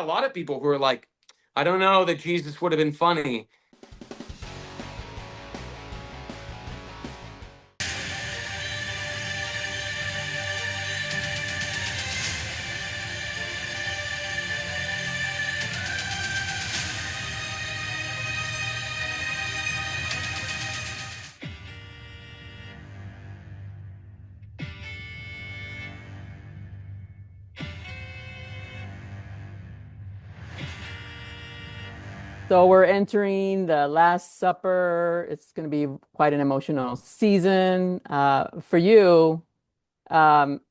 a lot of people who are like, I don't know that Jesus would have been funny. So we're entering the Last Supper. It's going to be quite an emotional season. For you, um,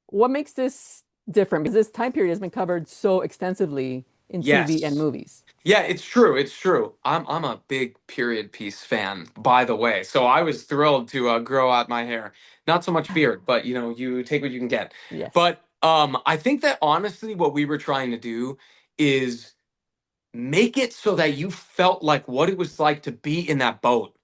what makes this different? Because this time period has been covered so extensively in TV and Yes. movies. Yeah, it's true. It's true. I'm a big period piece fan, by the way. So I was thrilled to grow out my hair. Not so much beard, but you take what you can get. Yes. But I think that honestly, what we were trying to do is make it so that you felt like what it was like to be in that boat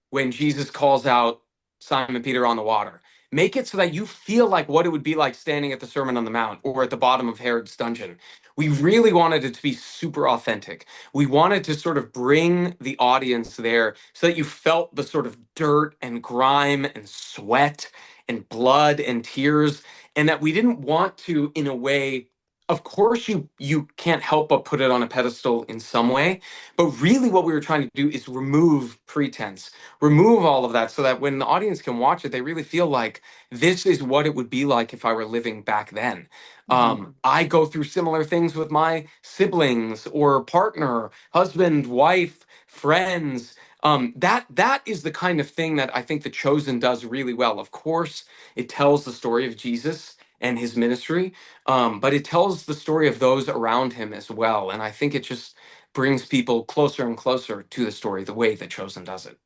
when Jesus calls out Simon Peter on the water. Make it so that you feel like what it would be like standing at the Sermon on the Mount or at the bottom of Herod's dungeon. We really wanted it to be super authentic. We wanted to sort of bring the audience there so that you felt the sort of dirt and grime and sweat and blood and tears, and that we didn't want to, in a way, of course you can't help but put it on a pedestal in some way, but really what we were trying to do is remove pretense, remove all of that so that when the audience can watch it, they really feel like this is what it would be like if I were living back then. Mhm. I go through similar things with my siblings or partner, husband, wife, friends. That is the kind of thing that I think The Chosen does really well. Of course, it tells the story of Jesus and his ministry, but it tells the story of those around him as well. And I think it just brings people closer and closer to the story the way that Chosen does it.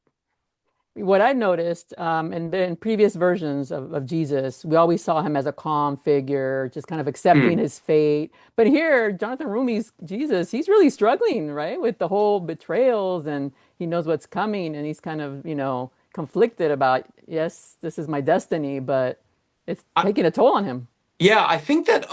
What I noticed, in previous versions of Jesus, we always saw him as a calm figure, just kind of accepting Mm. his fate. But here, Jonathan Roumie's Jesus, he's really struggling, right, with the whole betrayals, and he knows what's coming, and he's kind of, conflicted about, yes, this is my destiny, but it's I, taking a toll on him. yeah, I think that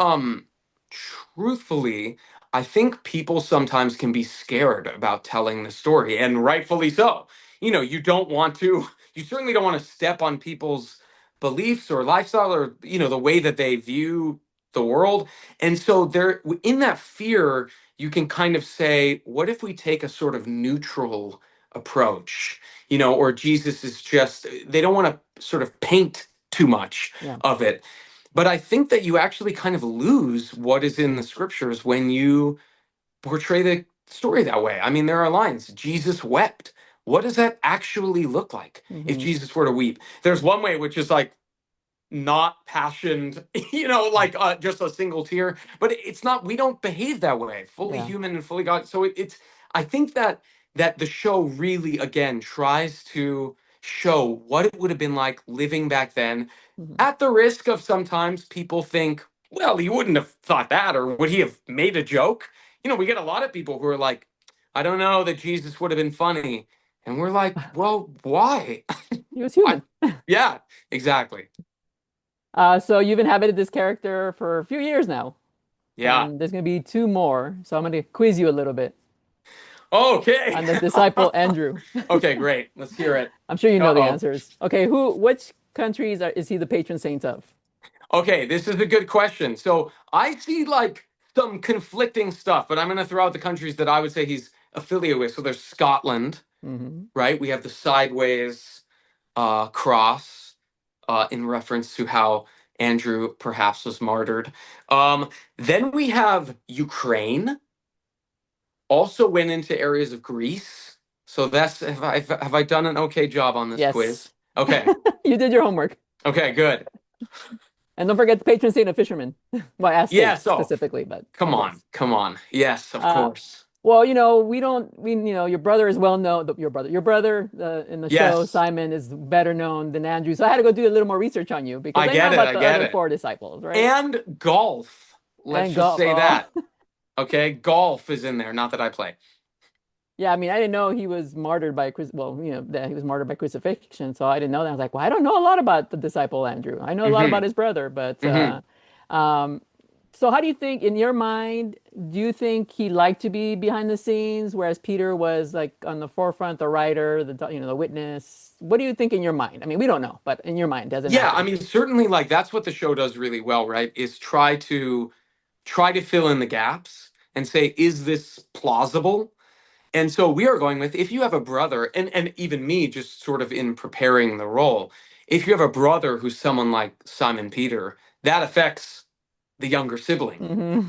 truthfully, I think people sometimes can be scared about telling the story, and rightfully so. You don't want to, you certainly don't want to step on people's beliefs or lifestyle or, the way that they view the world. And so there, in that fear, you can kind of say, what if we take a sort of neutral approach? Or Jesus is just, they don't want to sort of paint too much Yeah. of it. But I think that you actually kind of lose what is in the scriptures when you portray the story that way. I mean, there are lines, Jesus wept. What does that actually look like if Hmm. Jesus were to weep? There's one way, which is like not passioned, like just a single tear, but it's not, we don't behave that way, fully Yeah. human and fully God. So I think that the show really, again, tries to show what it would have been like living back then, Hmm. at the risk of sometimes people think, well, he wouldn't have thought that, or would he have made a joke? We get a lot of people who are like, I don't know that Jesus would have been funny. And we're like, well, why? He was I, human. yeah, exactly. So you've inhabited this character for a few years now, Yeah. and there's going to be two more. So I'm going to quiz you a little bit Okay. on the disciple Andrew. Okay, great. Let's hear it. I'm sure you know the Uh-oh. answers. Okay, which countries is he the patron saint of? Okay, this is a good question. So I see like some conflicting stuff, but I'm going to throw out the countries that I would say he's affiliated with. So there's Scotland, Hmm. right? We have the sideways cross in reference to how Andrew perhaps was martyred. Then we have Ukraine, also went into areas of Greece. So that's, have I done an okay job on this quiz? Yes. Okay. You did your homework. Okay, good. And don't forget the patron saint of fishermen. Well, I asked Yeah, states so specifically, but come on, yes. come on. Yes, of Uh, course. well, we don't, your brother is well known, your brother in the show, Yes, Simon, is better known than Andrew. So I had to go do a little more research on you because I I know get it. about I the get other it. four disciples, right? And golf. Let's And just go, say oh, that. Okay, golf is in there. Not that I play. yeah, I mean, I didn't know he was martyred by that he was martyred by crucifixion. So I didn't know that. I was like, well, I don't know a lot about the disciple Andrew. I know a lot about Hmm. his brother, but Hmm. um, So how do you think, in your mind, do you think he liked to be behind the scenes, whereas Peter was like on the forefront, the writer, the witness? What do you think in your mind? I mean, we don't know, but in your mind, as an Yeah, I actor. mean, certainly, like that's what the show does really well, right? Is try to fill in the gaps and say, is this plausible? And so we are going with, if you have a brother, and even me, just sort of in preparing the role, if you have a brother who's someone like Simon Peter, that affects the younger sibling.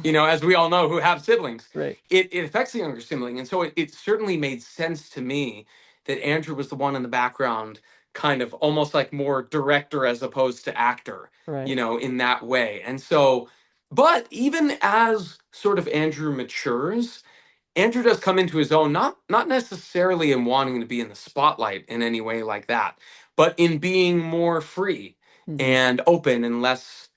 Hmm. As we all know who have siblings, Right, it affects the younger sibling. And so it certainly made sense to me that Andrew was the one in the background, kind of almost like more director as opposed to actor, right. in that way. And so, but even as sort of Andrew matures, Andrew does come into his own, not necessarily in wanting to be in the spotlight in any way like that, but in being more free Hmm. and open and less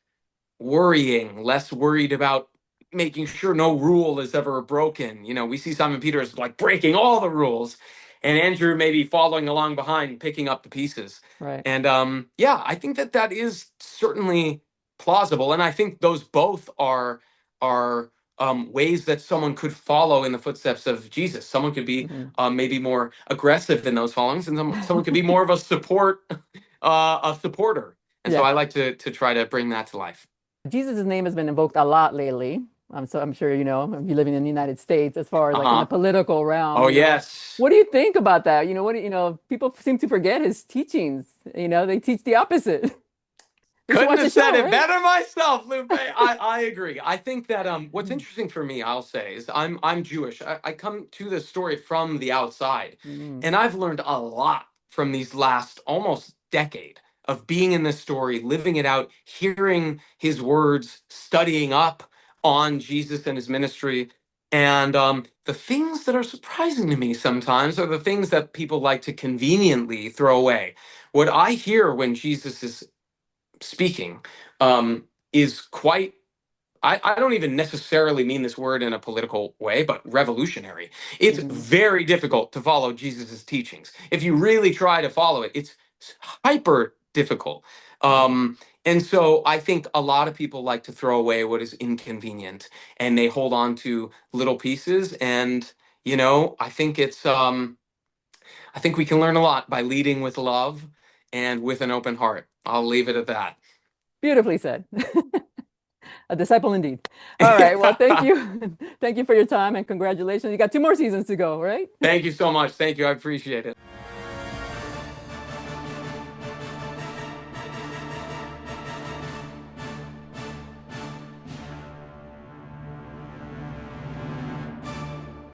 worrying, less worried about making sure no rule is ever broken. We see Simon Peters like breaking all the rules, and Andrew maybe following along behind, picking up the pieces. Right. And yeah, I think that that is certainly plausible, and I think those both are ways that someone could follow in the footsteps of Jesus. Someone could be Hmm. maybe more aggressive in those followings, and someone could be more of a a supporter. And so Yeah. I like to try to bring that to life. Jesus' name has been invoked a lot lately. So I'm sure you know, if you're living in the United States, as far as like in the Uh-huh. political realm, Oh, yes. what do you think about that? People seem to forget his teachings. They teach the opposite. You should Couldn't watch have the said show, it right? better myself, Lupe. I agree. I think that what's interesting for me, I'll say, is I'm Jewish. I come to this story from the outside, Mm-hmm. and I've learned a lot from these last almost decade of being in this story, living it out, hearing his words, studying up on Jesus and his ministry. And the things that are surprising to me sometimes are the things that people like to conveniently throw away. What I hear when Jesus is speaking is quite, I don't even necessarily mean this word in a political way, but revolutionary. It's Hmm. very difficult to follow Jesus's teachings. If you really try to follow it, it's hyper difficult. Right. And so I think a lot of people like to throw away what is inconvenient, and they hold on to little pieces. And, I think we can learn a lot by leading with love and with an open heart. I'll leave it at that. Beautifully said. A disciple indeed. All right. Well, thank you. Thank you for your time and congratulations. You got two more seasons to go, right? Thank you so much. Thank you. I appreciate it.